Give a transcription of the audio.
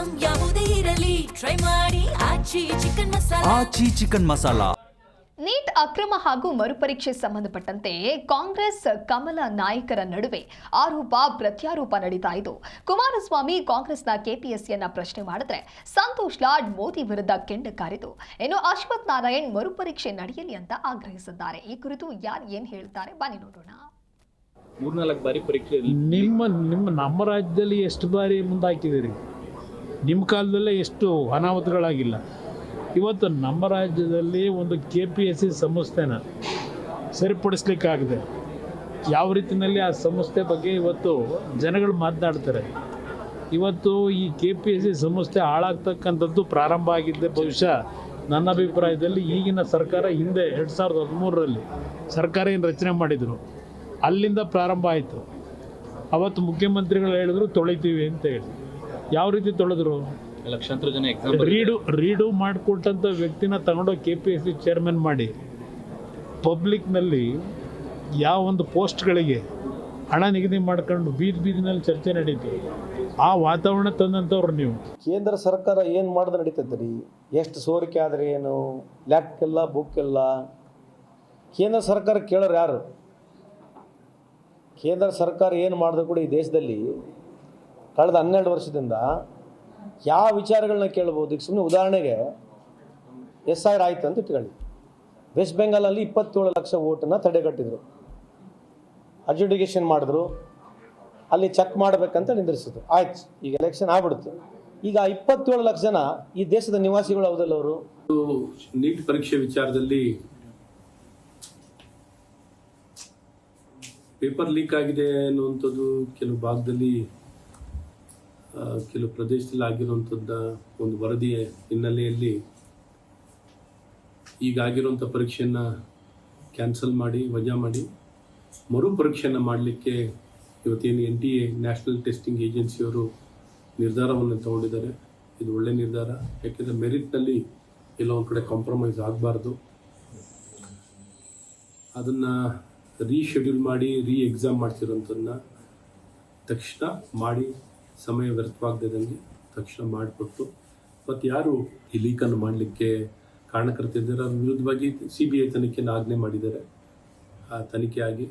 Item ಯಾವುದೇ ಇರಲಿ try ಮಾಡಿ ಆಚಿ ಚಿಕನ್ ಮಸಾಲಾ. ಆಚಿ ಚಿಕನ್ ಮಸಾಲಾ. ನೀಟ್ ಅಕ್ರಮ ಹಾಗೂ ಮರುಪರೀಕ್ಷೆ ಸಂಬಂಧಪಟ್ಟಂತೆ ಕಾಂಗ್ರೆಸ್ ಕಮಲ ನಾಯಕರ ನಡುವೆ ಆರೋಪ ಪ್ರತ್ಯಾರೋಪ ನಡೀತಾ ಇದ್ದು, ಕುಮಾರಸ್ವಾಮಿ ಕಾಂಗ್ರೆಸ್ನ ಕೆಪಿಎಸ್ಸಿಯನ್ನ ಪ್ರಶ್ನೆ ಮಾಡಿದ್ರೆ ಸಂತೋಷ್ ಲಾಡ್ ಮೋದಿ ವಿರುದ್ಧ ಕೆಂಡ ಕಾರಿದ್ದು, ಇನ್ನು ಅಶ್ವಥ್ ನಾರಾಯಣ್ ಮರುಪರೀಕ್ಷೆ ನಡೆಯಲಿ ಅಂತ ಆಗ್ರಹಿಸಿದ್ದಾರೆ. ಈ ಕುರಿತು ಯಾರು ಏನ್ ಹೇಳ್ತಾರೆ ಬನ್ನಿ ನೋಡೋಣ. 3-4 ಬಾರಿ ಪರೀಕ್ಷೆ ನಮ್ಮ ರಾಜ್ಯದಲ್ಲಿ ಎಷ್ಟು ಬಾರಿ ಮುಂದಾಕಿದ್ದೀರಿ? ನಿಮ್ಮ ಕಾಲದಲ್ಲೇ ಎಷ್ಟು ಅನಾಹುತಗಳಾಗಿಲ್ಲ. ಇವತ್ತು ನಮ್ಮ ರಾಜ್ಯದಲ್ಲಿ ಒಂದು KPSC ಸಂಸ್ಥೆನ ಸರಿಪಡಿಸ್ಲಿಕ್ಕಾಗಿದೆ. ಯಾವ ರೀತಿಯಲ್ಲಿ ಆ ಸಂಸ್ಥೆ ಬಗ್ಗೆ ಇವತ್ತು ಜನಗಳು ಮಾತನಾಡ್ತಾರೆ. ಇವತ್ತು ಈ KPSC ಸಂಸ್ಥೆ ಹಾಳಾಗ್ತಕ್ಕಂಥದ್ದು ಪ್ರಾರಂಭ ಆಗಿದ್ದೆ ಬಹುಶಃ ನನ್ನ ಅಭಿಪ್ರಾಯದಲ್ಲಿ ಈಗಿನ ಸರ್ಕಾರ ಹಿಂದೆ 2013ರಲ್ಲಿ ಸರ್ಕಾರ ಏನು ರಚನೆ ಮಾಡಿದರು ಅಲ್ಲಿಂದ ಪ್ರಾರಂಭ ಆಯಿತು. ಅವತ್ತು ಮುಖ್ಯಮಂತ್ರಿಗಳು ಹೇಳಿದ್ರು ತೊಳಿತೀವಿ ಅಂತ ಹೇಳಿ. ಯಾವ ರೀತಿ ತೊಳೆದ್ರು? ಲಕ್ಷಾಂತರ ಜನ ಎಕ್ಸಾಮ್ ರೀಡು ಮಾಡಿಕೊಟ್ಟಂಥ ವ್ಯಕ್ತಿನ ತಗೊಂಡೋಗಿ KPSC ಚೇರ್ಮನ್ ಮಾಡಿ ಪಬ್ಲಿಕ್ನಲ್ಲಿ ಯಾವ ಒಂದು ಪೋಸ್ಟ್ಗಳಿಗೆ ಹಣ ನಿಗದಿ ಮಾಡ್ಕೊಂಡು ಬೀದಿನಲ್ಲಿ ಚರ್ಚೆ ನಡೀತು. ಆ ವಾತಾವರಣ ತಂದಂಥವ್ರು ನೀವು. ಕೇಂದ್ರ ಸರ್ಕಾರ ಏನು ಮಾಡಿದ್ರೆ ನಡೀತೈತೆ ರೀ? ಎಷ್ಟು ಸೋರಿಕೆ ಆದರೆ ಏನು, ಲ್ಯಾಕ್ ಇಲ್ಲ, ಬುಕ್ ಇಲ್ಲ. ಕೇಂದ್ರ ಸರ್ಕಾರ ಕೇಳೋರು ಯಾರು? ಕೇಂದ್ರ ಸರ್ಕಾರ ಏನು ಮಾಡಿದ್ರು ಕೂಡ ಈ ದೇಶದಲ್ಲಿ ಕಳೆದ 12 ವರ್ಷದಿಂದ ಯಾವ ವಿಚಾರಗಳನ್ನ ಕೇಳ್ಬೋದು? ಈಗ ಸುಮ್ಮನೆ ಉದಾಹರಣೆಗೆ SIR ಆಯಿತು ಅಂತ ಇಟ್ಕೊಳ್ಳಿ. ವೆಸ್ಟ್ ಬೆಂಗಾಲಲ್ಲಿ 27 ಲಕ್ಷ ವೋಟನ್ನು ತಡೆಗಟ್ಟಿದ್ರು, ಅಡ್ಜುಡಿಕೇಷನ್ ಮಾಡಿದ್ರು, ಅಲ್ಲಿ ಚೆಕ್ ಮಾಡಬೇಕಂತ ನಿಂದಿರಿಸಿದ್ರು. ಆಯ್ತು, ಈಗ ಎಲೆಕ್ಷನ್ ಆಗ್ಬಿಡುತ್ತೆ. ಈಗ 27 ಲಕ್ಷ ಜನ ಈ ದೇಶದ ನಿವಾಸಿಗಳು ಹೌದಲ್ಲ ಅವರು? ನೀಟ್ ಪರೀಕ್ಷೆ ವಿಚಾರದಲ್ಲಿ ಪೇಪರ್ ಲೀಕ್ ಆಗಿದೆ ಅನ್ನುವಂಥದ್ದು ಕೆಲವು ಭಾಗದಲ್ಲಿ ಕೆಲವು ಪ್ರದೇಶದಲ್ಲಿ ಆಗಿರುವಂಥದ್ದು ಒಂದು ವರದಿಯ ಹಿನ್ನೆಲೆಯಲ್ಲಿ ಈಗಾಗಿರುವಂಥ ಪರೀಕ್ಷೆಯನ್ನು ಕ್ಯಾನ್ಸಲ್ ಮಾಡಿ ವಜಾ ಮಾಡಿ ಮರು ಪರೀಕ್ಷೆಯನ್ನು ಮಾಡಲಿಕ್ಕೆ ಇವತ್ತೇನು NTA ನ್ಯಾಷನಲ್ ಟೆಸ್ಟಿಂಗ್ ಏಜೆನ್ಸಿಯವರು ನಿರ್ಧಾರವನ್ನು ತಗೊಂಡಿದ್ದಾರೆ. ಇದು ಒಳ್ಳೆಯ ನಿರ್ಧಾರ. ಯಾಕೆಂದರೆ ಮೆರಿಟ್ನಲ್ಲಿ ಎಲ್ಲೋ ಒಂದು ಕಡೆ ಕಾಂಪ್ರಮೈಸ್ ಆಗಬಾರ್ದು. ಅದನ್ನು ರೀಶೆಡ್ಯೂಲ್ ಮಾಡಿ ಎಕ್ಸಾಮ್ ಮಾಡ್ತಿರೋಂಥದ್ದನ್ನ ತಕ್ಷಣ ಮಾಡಿ ಸಮಯ ವ್ಯರ್ಥವಾಗದಂಗೆ ತಕ್ಷಣ ಮಾಡಿಕೊಟ್ಟು ಮತ್ತು ಯಾರು ಈ ಲೀಕನ್ನು ಮಾಡಲಿಕ್ಕೆ ಕಾರಣಕರ್ತಿದ್ದಾರೆ ಅವ್ರ ವಿರುದ್ಧವಾಗಿ CBI ತನಿಖೆಯನ್ನು ಆಜ್ಞೆ ಮಾಡಿದ್ದಾರೆ. ಆ ತನಿಖೆ ಆಗಿ